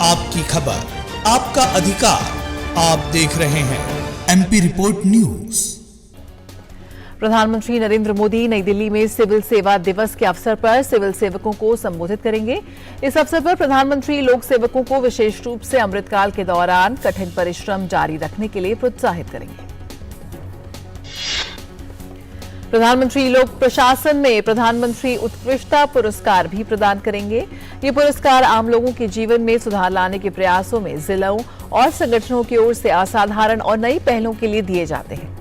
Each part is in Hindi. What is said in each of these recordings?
आपकी खबर, आपका अधिकार। आप देख रहे हैं एमपी रिपोर्ट न्यूज। प्रधानमंत्री नरेंद्र मोदी नई दिल्ली में सिविल सेवा दिवस के अवसर पर सिविल सेवकों को संबोधित करेंगे। इस अवसर पर प्रधानमंत्री लोक सेवकों को विशेष रूप से अमृतकाल के दौरान कठिन परिश्रम जारी रखने के लिए प्रोत्साहित करेंगे। प्रधानमंत्री लोक प्रशासन में प्रधानमंत्री उत्कृष्टता पुरस्कार भी प्रदान करेंगे। ये पुरस्कार आम लोगों के जीवन में सुधार लाने के प्रयासों में जिलों और संगठनों की ओर से असाधारण और नई पहलों के लिए दिए जाते हैं।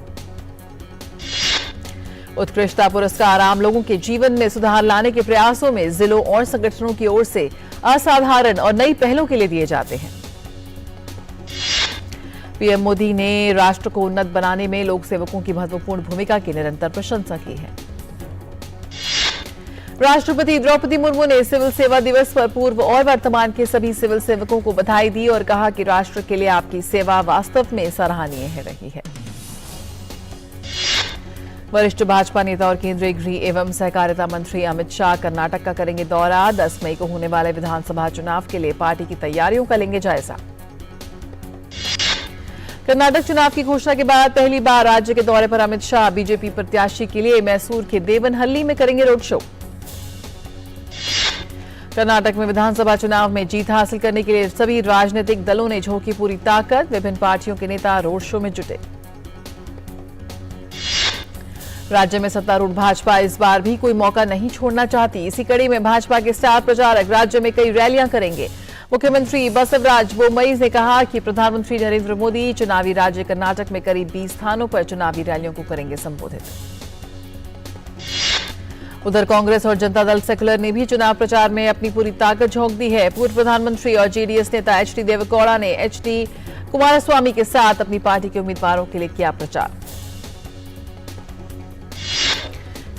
उत्कृष्टता पुरस्कार आम लोगों के जीवन में सुधार लाने के प्रयासों में जिलों और संगठनों की ओर से असाधारण और नई पहलों के लिए दिए जाते हैं। पीएम मोदी ने राष्ट्र को उन्नत बनाने में लोक सेवकों की महत्वपूर्ण भूमिका की निरंतर प्रशंसा की है। राष्ट्रपति द्रौपदी मुर्मू ने सिविल सेवा दिवस पर पूर्व और वर्तमान के सभी सिविल सेवकों को बधाई दी और कहा कि राष्ट्र के लिए आपकी सेवा वास्तव में सराहनीय रही है। वरिष्ठ भाजपा नेता और केंद्रीय गृह एवं सहकारिता मंत्री अमित शाह कर्नाटक का करेंगे दौरा। 10 मई को होने वाले विधानसभा चुनाव के लिए पार्टी की तैयारियों का लेंगे जायजा। कर्नाटक चुनाव की घोषणा के बाद पहली बार राज्य के दौरे पर अमित शाह बीजेपी प्रत्याशी के लिए मैसूर के देवनहल्ली में करेंगे रोड शो। कर्नाटक में विधानसभा चुनाव में जीत हासिल करने के लिए सभी राजनीतिक दलों ने झोंकी पूरी ताकत। विभिन्न पार्टियों के नेता रोड शो में जुटे। राज्य में सत्तारूढ़ भाजपा इस बार भी कोई मौका नहीं छोड़ना चाहती। इसी कड़ी में भाजपा के स्टार प्रचारक राज्य में कई रैलियां करेंगे। मुख्यमंत्री बसवराज बोम्मई ने कहा कि प्रधानमंत्री नरेंद्र मोदी चुनावी राज्य कर्नाटक में करीब 20 स्थानों पर चुनावी रैलियों को करेंगे संबोधित। उधर कांग्रेस और जनता दल सेकुलर ने भी चुनाव प्रचार में अपनी पूरी ताकत झोंक दी है। पूर्व प्रधानमंत्री और जेडीएस नेता एचडी देवेगौड़ा ने एचडी कुमारस्वामी के साथ अपनी पार्टी के उम्मीदवारों के लिए किया प्रचार।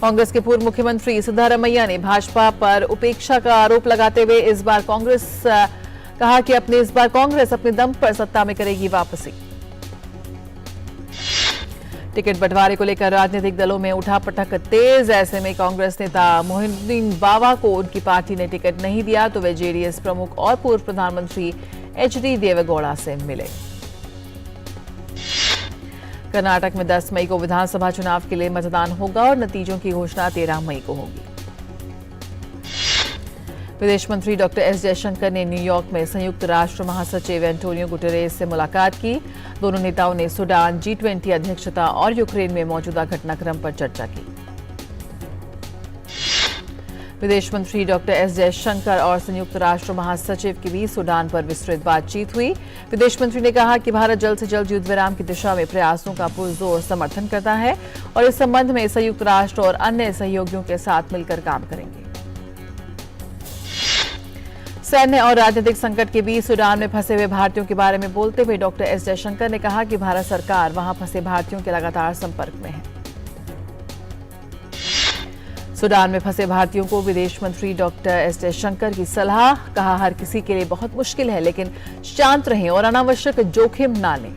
कांग्रेस के पूर्व मुख्यमंत्री सिद्धारमैया ने भाजपा पर उपेक्षा का आरोप लगाते हुए इस बार कांग्रेस अपने दम पर सत्ता में करेगी वापसी। टिकट बंटवारे को लेकर राजनीतिक दलों में उठापटक तेज। ऐसे में कांग्रेस नेता मोहिउद्दीन बावा को उनकी पार्टी ने टिकट नहीं दिया तो वे जेडीएस प्रमुख और पूर्व प्रधानमंत्री एचडी देवेगौड़ा से मिले। कर्नाटक में 10 मई को विधानसभा चुनाव के लिए मतदान होगा और नतीजों की घोषणा 13 मई को होगी। विदेश मंत्री डॉक्टर एस जयशंकर ने न्यूयॉर्क में संयुक्त राष्ट्र महासचिव एंटोनियो गुटेरेस से मुलाकात की। दोनों नेताओं ने सूडान, G20 अध्यक्षता और यूक्रेन में मौजूदा घटनाक्रम पर चर्चा की। विदेश मंत्री डॉक्टर एस जयशंकर और संयुक्त राष्ट्र महासचिव के बीच सूडान पर विस्तृत बातचीत हुई। विदेश मंत्री ने कहा कि भारत जल्द से जल्द युद्ध विराम की दिशा में प्रयासों का पुरजोर समर्थन करता है और इस संबंध में संयुक्त राष्ट्र और अन्य सहयोगियों के साथ मिलकर काम करेंगे। सैन्य और राजनीतिक संकट के बीच सूडान में फंसे हुए भारतीयों के बारे में बोलते हुए डॉक्टर एस जयशंकर ने कहा कि भारत सरकार वहां फंसे भारतीयों के लगातार संपर्क में है। सूडान में फंसे भारतीयों को विदेश मंत्री डॉक्टर एस जयशंकर की सलाह। कहा, हर किसी के लिए बहुत मुश्किल है, लेकिन शांत रहें और अनावश्यक जोखिम ना लें।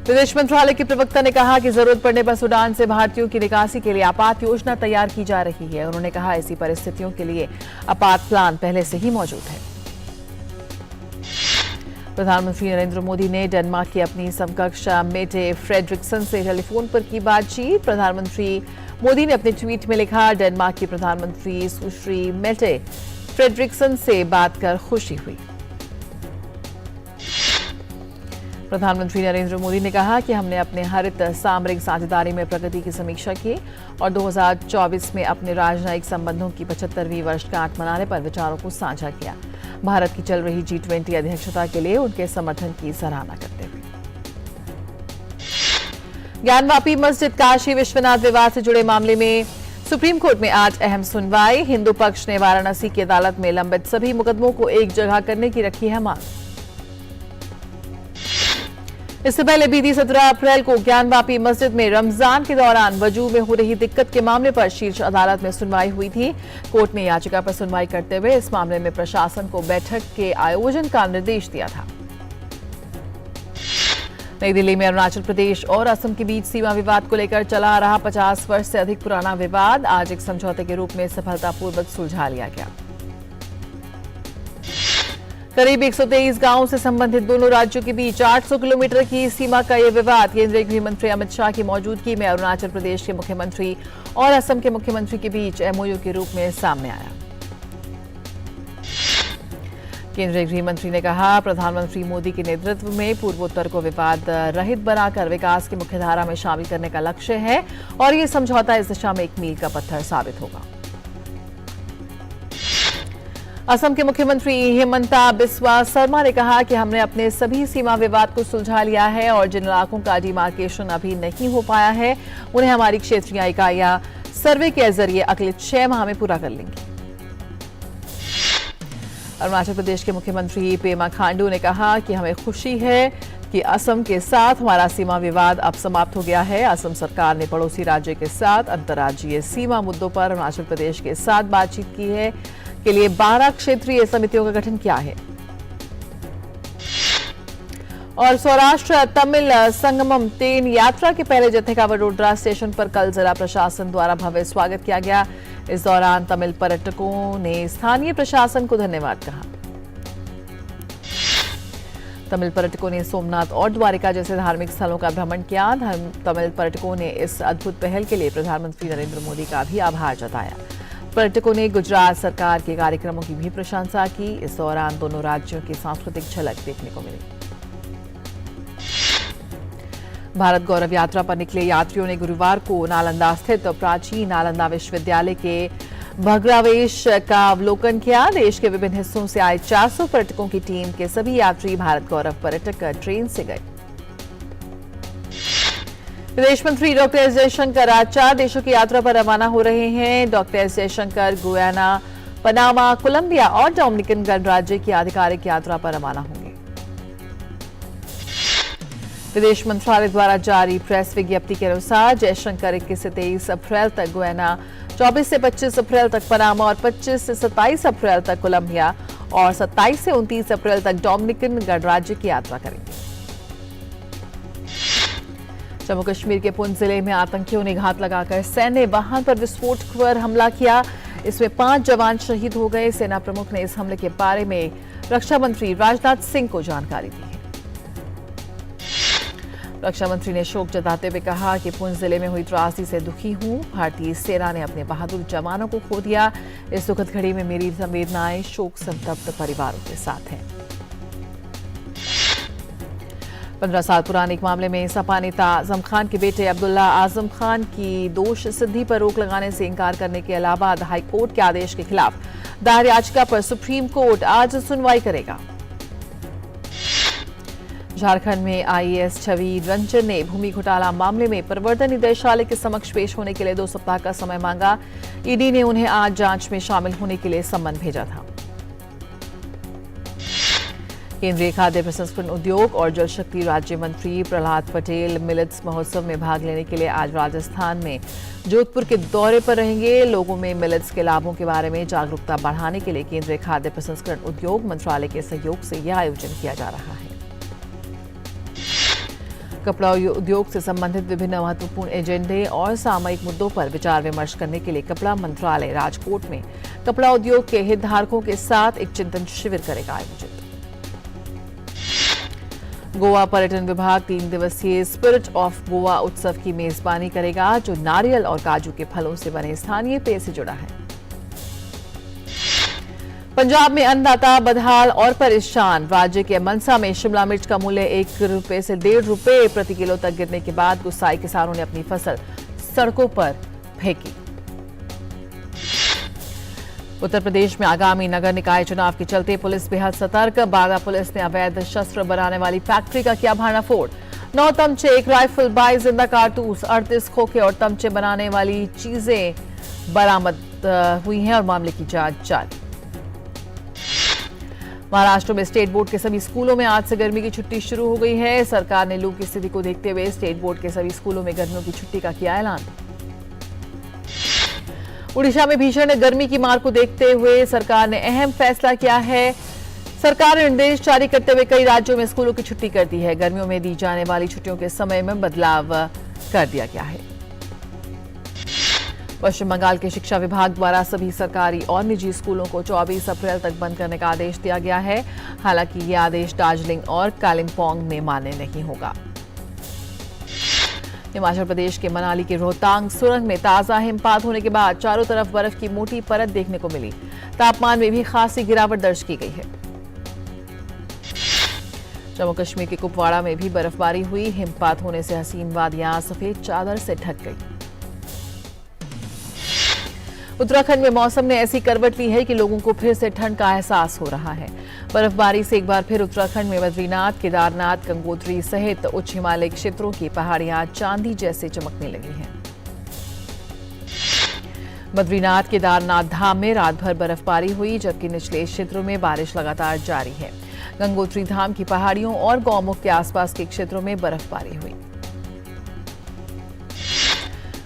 विदेश मंत्रालय के प्रवक्ता ने कहा कि जरूरत पड़ने पर सूडान से भारतीयों की निकासी के लिए आपात योजना तैयार की जा रही है। उन्होंने कहा, ऐसी परिस्थितियों के लिए आपात प्लान पहले से ही मौजूद है। प्रधानमंत्री नरेंद्र मोदी ने डेनमार्क की अपनी समकक्ष मेटे फ्रेडरिक्सन से टेलीफोन पर की बातचीत। प्रधानमंत्री मोदी ने अपने ट्वीट में लिखा, डेनमार्क की प्रधानमंत्री सुश्री मेटे फ्रेडरिक्सन से बात कर खुशी हुई। प्रधानमंत्री नरेंद्र मोदी ने कहा कि हमने अपने हरित सामरिक साझेदारी में प्रगति की समीक्षा की और 2024 में अपने राजनयिक संबंधों की 75वीं वर्षगांठ मनाने पर विचारों को साझा किया। भारत की चल रही G20 अध्यक्षता के लिए उनके समर्थन की सराहना करते हुए ज्ञानवापी मस्जिद काशी विश्वनाथ विवाद से जुड़े मामले में सुप्रीम कोर्ट में आज अहम सुनवाई। हिंदू पक्ष ने वाराणसी की अदालत में लंबित सभी मुकदमों को एक जगह करने की रखी है मांग। इससे पहले बीती 17 अप्रैल को ज्ञानवापी मस्जिद में रमजान के दौरान वजू में हो रही दिक्कत के मामले पर शीर्ष अदालत में सुनवाई हुई थी। कोर्ट ने याचिका पर सुनवाई करते हुए इस मामले में प्रशासन को बैठक के आयोजन का निर्देश दिया था। नई दिल्ली में अरुणाचल प्रदेश और असम के बीच सीमा विवाद को लेकर चला आ रहा 50 वर्ष से अधिक पुराना विवाद आज एक समझौते के रूप में सफलतापूर्वक सुलझा लिया गया। करीब 123 गांवों से संबंधित दोनों राज्यों के बीच 800 किलोमीटर की सीमा का यह विवाद केंद्रीय गृह मंत्री अमित शाह की मौजूदगी में अरुणाचल प्रदेश के मुख्यमंत्री और असम के मुख्यमंत्री के बीच एमओयू के रूप में सामने आया। केंद्रीय गृह मंत्री ने कहा, प्रधानमंत्री मोदी के नेतृत्व में पूर्वोत्तर को विवाद रहित बनाकर विकास की मुख्यधारा में शामिल करने का लक्ष्य है और ये समझौता इस दिशा में एक मील का पत्थर साबित होगा। असम के मुख्यमंत्री हिमंता बिस्वा शर्मा ने कहा कि हमने अपने सभी सीमा विवाद को सुलझा लिया है और जिन इलाकों का डिमार्केशन अभी नहीं हो पाया है उन्हें हमारी क्षेत्रीय इकाइयां सर्वे के जरिए अगले 6 माह में पूरा कर लेंगी। अरुणाचल प्रदेश के मुख्यमंत्री पेमा खांडू ने कहा कि हमें खुशी है कि असम के साथ हमारा सीमा विवाद अब समाप्त हो गया है। असम सरकार ने पड़ोसी राज्य के साथ अंतर्राज्यीय सीमा मुद्दों पर अरुणाचल प्रदेश के साथ बातचीत की है के लिए 12 क्षेत्रीय समितियों का गठन किया है। और सौराष्ट्र तमिल संगमम ट्रेन यात्रा के पहले जत्थे का वडोदरा स्टेशन पर कल जिला प्रशासन द्वारा भव्य स्वागत किया गया। इस दौरान तमिल पर्यटकों ने स्थानीय प्रशासन को धन्यवाद कहा। तमिल पर्यटकों ने सोमनाथ और द्वारिका जैसे धार्मिक स्थलों का भ्रमण किया। तमिल पर्यटकों ने इस अद्भुत पहल के लिए प्रधानमंत्री नरेंद्र मोदी का भी आभार जताया। पर्यटकों ने गुजरात सरकार के कार्यक्रमों की भी प्रशंसा की। इस दौरान दोनों राज्यों की सांस्कृतिक झलक देखने को मिली। भारत गौरव यात्रा पर निकले यात्रियों ने गुरुवार को नालंदा स्थित प्राचीन नालंदा विश्वविद्यालय के भग्नावशेष का अवलोकन किया। देश के विभिन्न हिस्सों से आए 400 पर्यटकों की टीम के सभी यात्री भारत गौरव पर्यटक ट्रेन से गए। विदेश मंत्री डॉक्टर एस जयशंकर आज 4 देशों की यात्रा पर रवाना हो रहे हैं। Doctor S Jaishankar Guyana, Panama, Colombia और डोमिनिकन गणराज्य की आधिकारिक यात्रा पर रवाना होंगे। विदेश मंत्रालय द्वारा जारी प्रेस विज्ञप्ति के अनुसार जयशंकर 21 से 23 अप्रैल तक गुयाना, 24 से 25 अप्रैल तक पनामा और 25 से 27 अप्रैल तक कोलंबिया और 27 से 29 अप्रैल तक डोमिनिकन गणराज्य की यात्रा करेंगे। जम्मू कश्मीर के पुंछ जिले में आतंकियों ने घात लगाकर सैन्य वाहन पर विस्फोट कर हमला किया। इसमें 5 जवान शहीद हो गए। सेना प्रमुख ने इस हमले के बारे में रक्षा मंत्री राजनाथ सिंह को जानकारी दी है। रक्षा मंत्री ने शोक जताते हुए कहा कि पुंछ जिले में हुई त्रासदी से दुखी हूं। भारतीय सेना ने अपने बहादुर जवानों को खो दिया। इस दुखद घड़ी में मेरी संवेदनाएं शोक संतप्त परिवारों के साथ हैं। 15 साल पुराने एक मामले में सपा नेता आजम खान के बेटे अब्दुल्ला आजम खान की दोष सिद्धि पर रोक लगाने से इंकार करने के अलावा हाईकोर्ट के आदेश के खिलाफ दायर याचिका पर सुप्रीम कोर्ट आज सुनवाई करेगा। झारखंड में आईएएस छवि रंजन ने भूमि घोटाला मामले में प्रवर्तन निदेशालय के समक्ष पेश होने के लिए 2 सप्ताह का समय मांगा। ईडी ने उन्हें आज जांच में शामिल होने के लिए सम्मन भेजा था। केंद्रीय खाद्य प्रसंस्करण उद्योग और जल शक्ति राज्य मंत्री प्रहलाद पटेल मिलेट्स महोत्सव में भाग लेने के लिए आज राजस्थान में जोधपुर के दौरे पर रहेंगे। लोगों में मिलेट्स के लाभों के बारे में जागरूकता बढ़ाने के लिए केंद्रीय खाद्य प्रसंस्करण उद्योग मंत्रालय के सहयोग से यह आयोजन किया जा रहा है। कपड़ा उद्योग से संबंधित विभिन्न महत्वपूर्ण एजेंडे और सामयिक मुद्दों पर विचार विमर्श करने के लिए कपड़ा मंत्रालय राजकोट में कपड़ा उद्योग के हितधारकों के साथ एक चिंतन शिविर करेगा आयोजित। गोवा पर्यटन विभाग 3 दिवसीय स्पिरिट ऑफ गोवा उत्सव की मेजबानी करेगा, जो नारियल और काजू के फलों से बने स्थानीय पेय से जुड़ा है। पंजाब में अन्नदाता बदहाल और परेशान। राज्य के मनसा में शिमला मिर्च का मूल्य 1 रुपए से 1.5 रुपए प्रति किलो तक गिरने के बाद गुस्साए किसानों ने अपनी फसल सड़कों पर फेंकी। उत्तर प्रदेश में आगामी नगर निकाय चुनाव के चलते पुलिस बेहद सतर्क। बागा पुलिस ने अवैध शस्त्र बनाने वाली फैक्ट्री का किया भांडाफोड़। 9 तमचे, 1 राइफल, 22 जिंदा कारतूस, 38 खोखे और तमचे बनाने वाली चीजें बरामद हुई हैं और मामले की जांच जारी। महाराष्ट्र में स्टेट बोर्ड के सभी स्कूलों में आज से गर्मी की छुट्टी शुरू हो गई है। सरकार ने लू की स्थिति को देखते हुए स्टेट बोर्ड के सभी स्कूलों में गर्मियों की छुट्टी का किया ऐलान। उड़ीसा में भीषण गर्मी की मार को देखते हुए सरकार ने अहम फैसला किया है। सरकार ने निर्देश जारी करते हुए कई राज्यों में स्कूलों की छुट्टी कर दी है। गर्मियों में दी जाने वाली छुट्टियों के समय में बदलाव कर दिया गया है। पश्चिम बंगाल के शिक्षा विभाग द्वारा सभी सरकारी और निजी स्कूलों को 24 अप्रैल तक बंद करने का आदेश दिया गया है। हालांकि ये आदेश दार्जिलिंग और कालिम्पोंग में मान्य नहीं होगा। हिमाचल प्रदेश के मनाली के रोहतांग सुरंग में ताजा हिमपात होने के बाद चारों तरफ बर्फ की मोटी परत देखने को मिली। तापमान में भी खासी गिरावट दर्ज की गई है। जम्मू कश्मीर के कुपवाड़ा में भी बर्फबारी हुई। हिमपात होने से हसीन वादियां सफेद चादर से ढक गई। उत्तराखंड में मौसम ने ऐसी करवट ली है कि लोगों को फिर से ठंड का एहसास हो रहा है। बर्फबारी से एक बार फिर उत्तराखंड में बद्रीनाथ, केदारनाथ, गंगोत्री सहित उच्च हिमालय क्षेत्रों की पहाड़ियां चांदी जैसे चमकने लगी हैं। बद्रीनाथ केदारनाथ धाम में रात भर बर्फबारी हुई, जबकि निचले क्षेत्रों में बारिश लगातार जारी है। गंगोत्री धाम की पहाड़ियों और गौमुख के आसपास के क्षेत्रों में बर्फबारी हुई।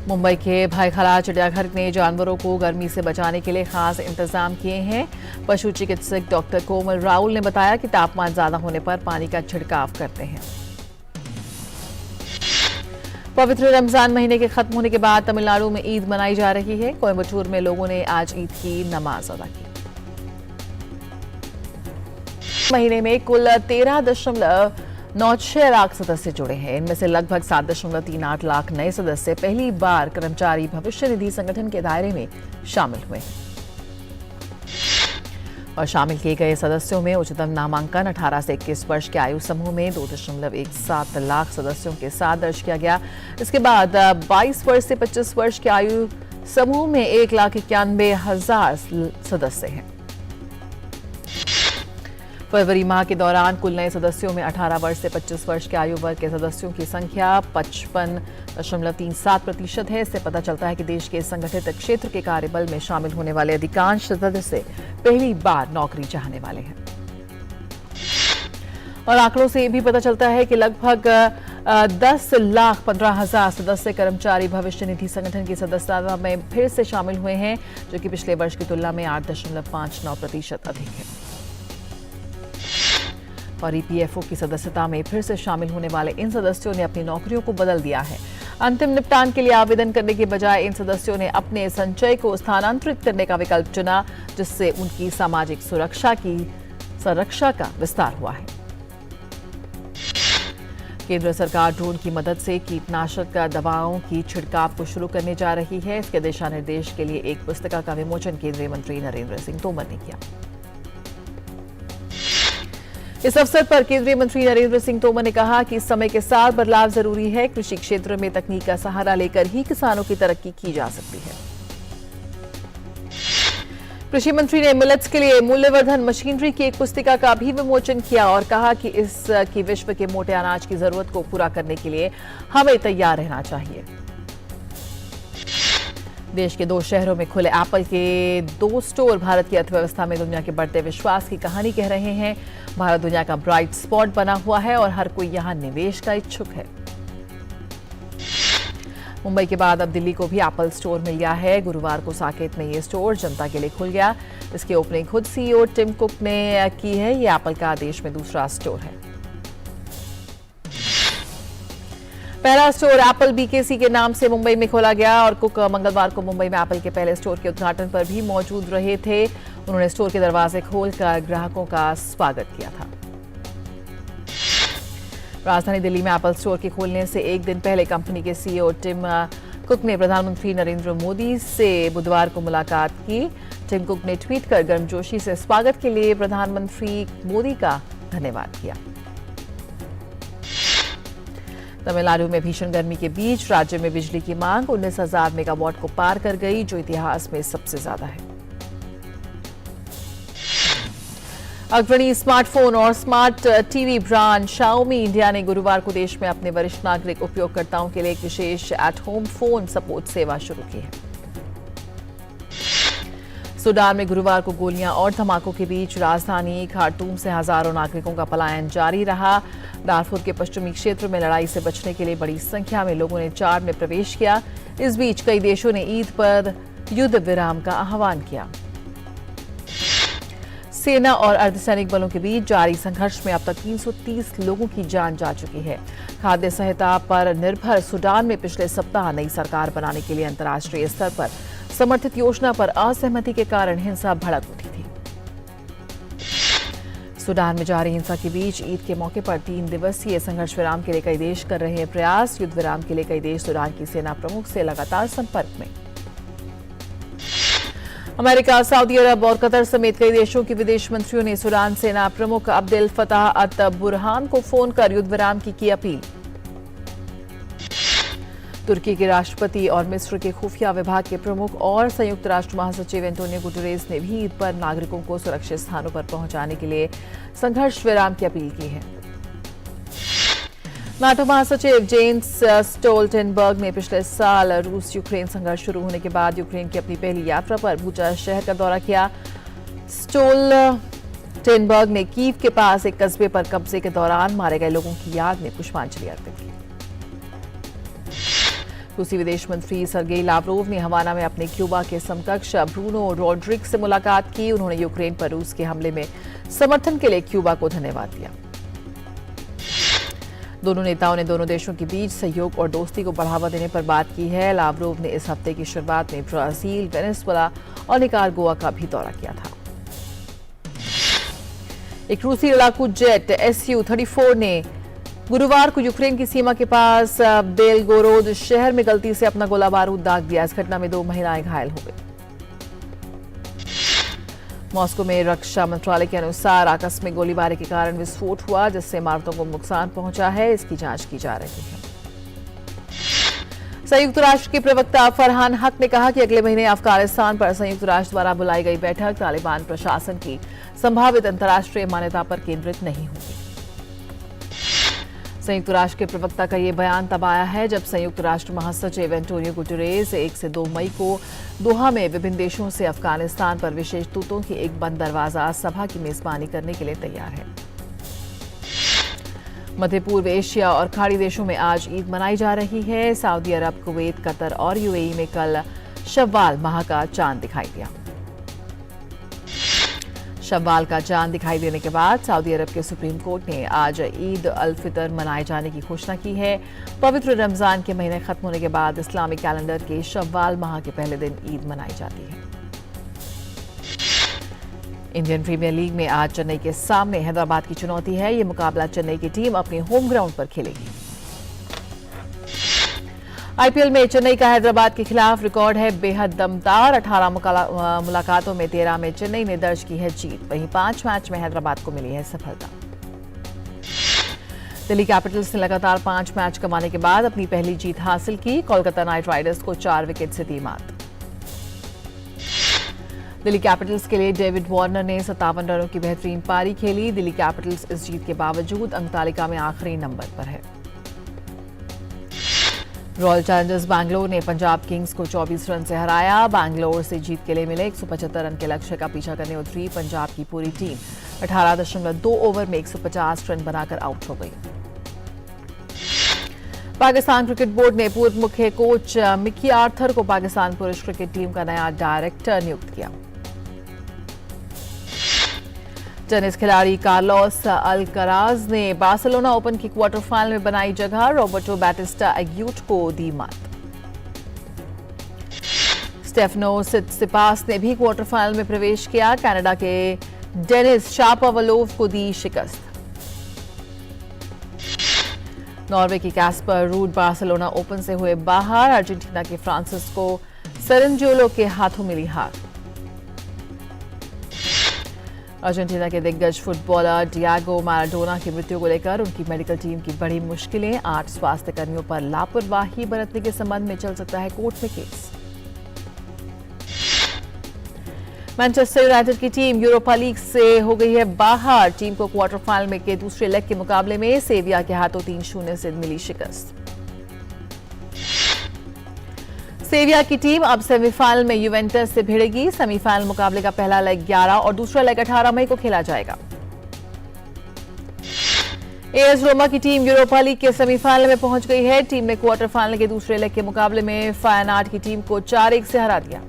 मुंबई के भायखला चिड़ियाघर ने जानवरों को गर्मी से बचाने के लिए खास इंतजाम किए हैं। पशु चिकित्सक डॉक्टर कोमल राहुल ने बताया कि तापमान ज्यादा होने पर पानी का छिड़काव करते हैं। पवित्र रमजान महीने के खत्म होने के बाद तमिलनाडु में ईद मनाई जा रही है। कोयम्बटूर में लोगों ने आज ईद की नमाज अदा की। महीने में कुल 13.96 लाख सदस्य जुड़े हैं। इनमें से लगभग 7.38 लाख नए सदस्य पहली बार कर्मचारी भविष्य निधि संगठन के दायरे में शामिल हुए हैं। और शामिल किए गए सदस्यों में उच्चतम नामांकन 18 से 21 वर्ष के आयु समूह में 2.17 लाख सदस्यों के साथ दर्ज किया गया। इसके बाद 22 वर्ष से 25 वर्ष के आयु समूह में 1,91,000 सदस्य हैं। फरवरी माह के दौरान कुल नए सदस्यों में 18 वर्ष से 25 वर्ष के आयु वर्ग के सदस्यों की संख्या 55.37% है। इससे पता चलता है कि देश के संगठित क्षेत्र के कार्यबल में शामिल होने वाले अधिकांश सदस्य पहली बार नौकरी चाहने वाले हैं। और आंकड़ों से ये भी पता चलता है कि लगभग 10,15,000 सदस्य कर्मचारी भविष्य निधि संगठन की सदस्यता में फिर से शामिल हुए हैं, जो कि पिछले वर्ष की तुलना में 8.59% अधिक है। और ईपीएफओ की सदस्यता में फिर से शामिल होने वाले इन सदस्यों ने अपनी नौकरियों को बदल दिया है। अंतिम निपटान के लिए आवेदन करने के बजाय इन सदस्यों ने अपने संचय को स्थानांतरित करने का विकल्प चुना, जिससे उनकी सामाजिक सुरक्षा का विस्तार हुआ है। केंद्र सरकार ड्रोन की मदद से कीटनाशक दवाओं की छिड़काव को शुरू करने जा रही है। इसके दिशा निर्देश के लिए एक पुस्तिका का विमोचन केंद्रीय मंत्री नरेंद्र सिंह तोमर ने किया। इस अवसर पर केंद्रीय मंत्री नरेंद्र सिंह तोमर ने कहा कि समय के साथ बदलाव जरूरी है। कृषि क्षेत्र में तकनीक का सहारा लेकर ही किसानों की तरक्की की जा सकती है। कृषि मंत्री ने मिलेट्स के लिए मूल्यवर्धन मशीनरी की एक पुस्तिका का भी विमोचन किया और कहा कि इसकी विश्व के मोटे अनाज की जरूरत को पूरा करने के लिए हमें तैयार रहना चाहिए। देश के 2 शहरों में खुले एप्पल के 2 स्टोर भारत की अर्थव्यवस्था में दुनिया के बढ़ते विश्वास की कहानी कह रहे हैं। भारत दुनिया का ब्राइट स्पॉट बना हुआ है और हर कोई यहां निवेश का इच्छुक है। मुंबई के बाद अब दिल्ली को भी एप्पल स्टोर मिल गया है। गुरुवार को साकेत में ये स्टोर जनता के लिए खुल गया। इसकी ओपनिंग खुद सीईओ टिम कुक ने की है। ये एप्पल का देश में दूसरा स्टोर है। पहला स्टोर एप्पल बीकेसी के नाम से मुंबई में खोला गया और कुक मंगलवार को मुंबई में एप्पल के पहले स्टोर के उद्घाटन पर भी मौजूद रहे थे। उन्होंने स्टोर के दरवाजे खोलकर ग्राहकों का स्वागत किया था। राजधानी दिल्ली में एप्पल स्टोर के खोलने से एक दिन पहले कंपनी के सीईओ टिम कुक ने प्रधानमंत्री नरेंद्र मोदी से बुधवार को मुलाकात की। टिम कुक ने ट्वीट कर गर्मजोशी से स्वागत के लिए प्रधानमंत्री मोदी का धन्यवाद किया। तमिलनाडु में भीषण गर्मी के बीच राज्य में बिजली की मांग 19,000 मेगावाट को पार कर गई, जो इतिहास में सबसे ज्यादा है। अग्रणी स्मार्टफोन और smart TV brand Xiaomi India ने गुरुवार को देश में अपने वरिष्ठ नागरिक उपयोगकर्ताओं के लिए एक विशेष एट होम फोन सपोर्ट सेवा शुरू की है। सूडान में गुरुवार को गोलियां और धमाकों के बीच राजधानी खार्तूम से हजारों नागरिकों का पलायन जारी रहा। दारफुर के पश्चिमी क्षेत्र में लड़ाई से बचने के लिए बड़ी संख्या में लोगों ने चाड में प्रवेश किया। इस बीच कई देशों ने ईद पर युद्ध विराम का आह्वान किया। सेना और अर्धसैनिक बलों के बीच जारी संघर्ष में अब तक 330 लोगों की जान जा चुकी है। खाद्य सहायता पर निर्भर सूडान में पिछले सप्ताह नई सरकार बनाने के लिए अंतर्राष्ट्रीय स्तर पर समर्थित योजना पर असहमति के कारण हिंसा भड़क उठी थी। सूडान में जारी हिंसा के बीच ईद के मौके पर 3 दिवसीय संघर्ष विराम के लिए कई देश कर रहे हैं प्रयास। युद्ध विराम के लिए कई देश सूडान की सेना प्रमुख से लगातार संपर्क में। अमेरिका, सऊदी अरब और कतर समेत कई देशों के विदेश मंत्रियों ने सूडान सेना प्रमुख अब्देल फताह अत बुरहान को फोन कर युद्ध विराम की अपील। तुर्की के राष्ट्रपति और मिस्र के खुफिया विभाग के प्रमुख और संयुक्त राष्ट्र महासचिव एंटोनियो गुटेरेस ने भी ईद पर नागरिकों को सुरक्षित स्थानों पर पहुंचाने के लिए संघर्ष विराम की अपील की है। नाटो महासचिव जेन्स स्टोल्टेनबर्ग ने पिछले साल रूस यूक्रेन संघर्ष शुरू होने के बाद यूक्रेन की अपनी पहली यात्रा पर बुचा शहर का दौरा किया। स्टोल्टेनबर्ग ने कीव के पास एक कस्बे पर कब्जे के दौरान मारे गए लोगों की याद में पुष्पांजलि अर्पित की। रूसी विदेश मंत्री सर्गेई लावरोव ने हवाना में अपने क्यूबा के समकक्ष ब्रूनो रोड्रिग्स से मुलाकात की। उन्होंने यूक्रेन पर रूस के हमले में समर्थन के लिए क्यूबा को धन्यवाद दिया। दोनों नेताओं ने दोनों देशों के बीच सहयोग और दोस्ती को बढ़ावा देने पर बात की है। लावरोव ने इस हफ्ते की शुरुआत में ब्राजील, वेनेजुएला और निकारागुआ का भी दौरा किया था। एक रूसी लड़ाकू जेट Su-34 ने गुरुवार को यूक्रेन की सीमा के पास बेलगोरोद शहर में गलती से अपना गोला बारूद दाग दिया। इस घटना में 2 महिलाएं घायल हो गई। मॉस्को में रक्षा मंत्रालय के अनुसार आकस्मिक गोलीबारी के कारण विस्फोट हुआ, जिससे इमारतों को नुकसान पहुंचा है। इसकी जांच की जा रही है। संयुक्त राष्ट्र के प्रवक्ता फरहान हक ने कहा कि अगले महीने अफगानिस्तान पर संयुक्त राष्ट्र द्वारा बुलाई गई बैठक तालिबान प्रशासन की संभावित अंतर्राष्ट्रीय मान्यता पर केंद्रित नहीं होगी। संयुक्त राष्ट्र के प्रवक्ता का ये बयान तब आया है जब संयुक्त राष्ट्र महासचिव एंटोनियो गुटेरेस 1 से 2 मई को दोहा में विभिन्न देशों से अफगानिस्तान पर विशेष दूतों की एक बंद दरवाजा सभा की मेजबानी करने के लिए तैयार है। मध्य पूर्व एशिया और खाड़ी देशों में आज ईद मनाई जा रही है। सऊदी अरब, कुवैत, कतर और यूएई में कल शव्वाल माह का चांद दिखाई दिया। शव्वाल का चांद दिखाई देने के बाद सऊदी अरब के सुप्रीम कोर्ट ने आज ईद अल फितर मनाए जाने की घोषणा की है। पवित्र रमजान के महीने खत्म होने के बाद इस्लामिक कैलेंडर के शव्वाल माह के पहले दिन ईद मनाई जाती है। इंडियन प्रीमियर लीग में आज चेन्नई के सामने हैदराबाद की चुनौती है। ये मुकाबला चेन्नई की टीम अपने होम ग्राउंड पर खेलेगी। आईपीएल में चेन्नई का हैदराबाद के खिलाफ रिकॉर्ड है बेहद दमदार। 18 मुलाकातों में 13 में चेन्नई ने दर्ज की है जीत। वहीं 5 मैच में हैदराबाद को मिली है सफलता। दिल्ली कैपिटल्स ने लगातार 5 मैच कमाने के बाद अपनी पहली जीत हासिल की। कोलकाता नाइट राइडर्स को 4 विकेट से दी मात। दिल्ली कैपिटल्स के लिए डेविड वार्नर ने 57 रनों की बेहतरीन पारी खेली। दिल्ली कैपिटल्स इस जीत के बावजूद अंक तालिका में आखिरी नंबर पर है। रॉयल चैलेंजर्स बैंगलोर ने पंजाब किंग्स को 24 रन से हराया। बैंगलोर से जीत के लिए मिले 175 रन के लक्ष्य का पीछा करने उतरी पंजाब की पूरी टीम 18.2 ओवर में 150 रन बनाकर आउट हो गई। पाकिस्तान क्रिकेट बोर्ड ने पूर्व मुख्य कोच मिकी आर्थर को पाकिस्तान पुरुष क्रिकेट टीम का नया डायरेक्टर नियुक्त किया। टेनिस खिलाड़ी कार्लोस अल्कराज ने बार्सिलोना ओपन की क्वार्टर फाइनल में बनाई जगह। रॉबर्टो बैटिस्टा एग्यूट को दी मात। स्टेफनो सिटसिपास ने भी क्वार्टर फाइनल में प्रवेश किया। कनाडा के डेनिस शापोवालोव को दी शिकस्त। नॉर्वे की कैस्पर रूड बार्सिलोना ओपन से हुए बाहर। अर्जेंटीना के फ्रांसिस्को सेरेंजोलो के हाथों मिली हार। अर्जेंटीना के दिग्गज फुटबॉलर डियागो मैराडोना की मृत्यु को लेकर उनकी मेडिकल टीम की बड़ी मुश्किलें। 8 स्वास्थ्य कर्मियों पर लापरवाही बरतने के संबंध में चल सकता है कोर्ट में केस। मैनचेस्टर यूनाइटेड की टीम यूरोपा लीग से हो गई है बाहर। टीम को क्वार्टर फाइनल में के दूसरे लेग के मुकाबले में सेविया के हाथों 3-0 से मिली शिकस्त। सेविया की टीम अब सेमीफाइनल में यूवेंटस से भिड़ेगी। सेमीफाइनल मुकाबले का पहला लेग 11 और दूसरा लेग 18 मई को खेला जाएगा। एएस रोमा की टीम यूरोपा लीग के सेमीफाइनल में पहुंच गई है। टीम ने क्वार्टर फाइनल के दूसरे लेग के मुकाबले में फायनार्ड की टीम को 4-1 से हरा दिया।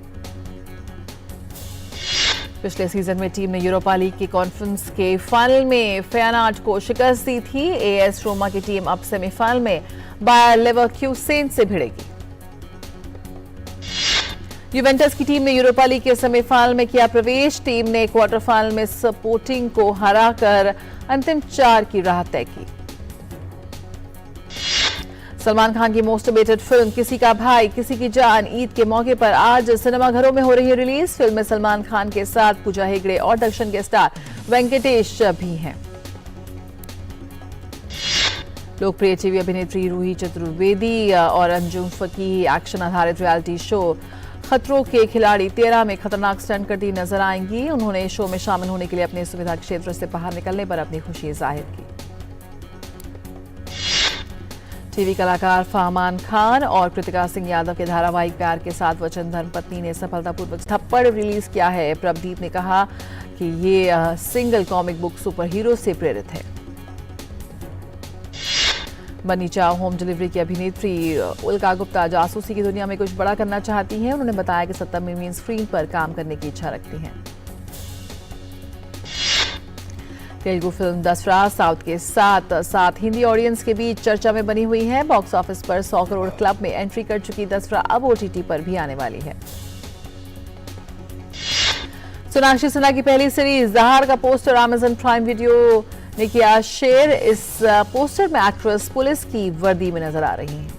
पिछले सीजन में टीम ने यूरोपा लीग की कॉन्फ्रेंस के फाइनल में फेयरनार्ड को शिकस्त दी थी। एएस रोमा की टीम अब सेमीफाइनल में बायर लेवरक्यूसेन से भिड़ेगी। यूवेंटस की टीम ने यूरोपा लीग के सेमीफाइनल में किया प्रवेश। टीम ने क्वार्टर फाइनल में स्पोर्टिंग को हराकर अंतिम 4 की राह तय की। सलमान खान की मोस्ट अवेटेड फिल्म किसी का भाई किसी की जान ईद के मौके पर आज सिनेमाघरों में हो रही है रिलीज। फिल्म में सलमान खान के साथ पूजा हेगड़े और दक्षिण के स्टार वेंकटेश भी हैं। लोकप्रिय टीवी अभिनेत्री रूही चतुर्वेदी और अंजुम फकीह एक्शन आधारित रियलिटी शो खतरों के खिलाड़ी 13 में खतरनाक स्टंट करती नजर आएंगी। उन्होंने शो में शामिल होने के लिए अपने सुविधा क्षेत्र से बाहर निकलने पर अपनी खुशी जाहिर की। टीवी कलाकार फरमान खान और कृतिका सिंह यादव के धारावाहिक प्यार के साथ वचन धर्मपत्नी ने सफलतापूर्वक थप्पड़ रिलीज किया है। प्रभदीप ने कहा कि ये single comic book super hero से प्रेरित है। बनी चाओ होम डिलीवरी की अभिनेत्री उल्का गुप्ता जासूसी की दुनिया में कुछ बड़ा करना चाहती हैं। उन्होंने बताया कि 70 मिलियन स्क्रीन पर काम करने की इच्छा रखती हैं। तेलुगु फिल्म दसरा साउथ के साथ साथ हिंदी ऑडियंस के बीच चर्चा में बनी हुई है। बॉक्स ऑफिस पर 100 करोड़ क्लब में एंट्री कर चुकी दसरा अब ओटीटी पर भी आने वाली है। सोनाक्षी सिन्हा की पहली सीरीज दहाड़ का पोस्टर अमेजन प्राइम वीडियो ने किया शेयर। इस पोस्टर में एक्ट्रेस पुलिस की वर्दी में नजर आ रही हैं।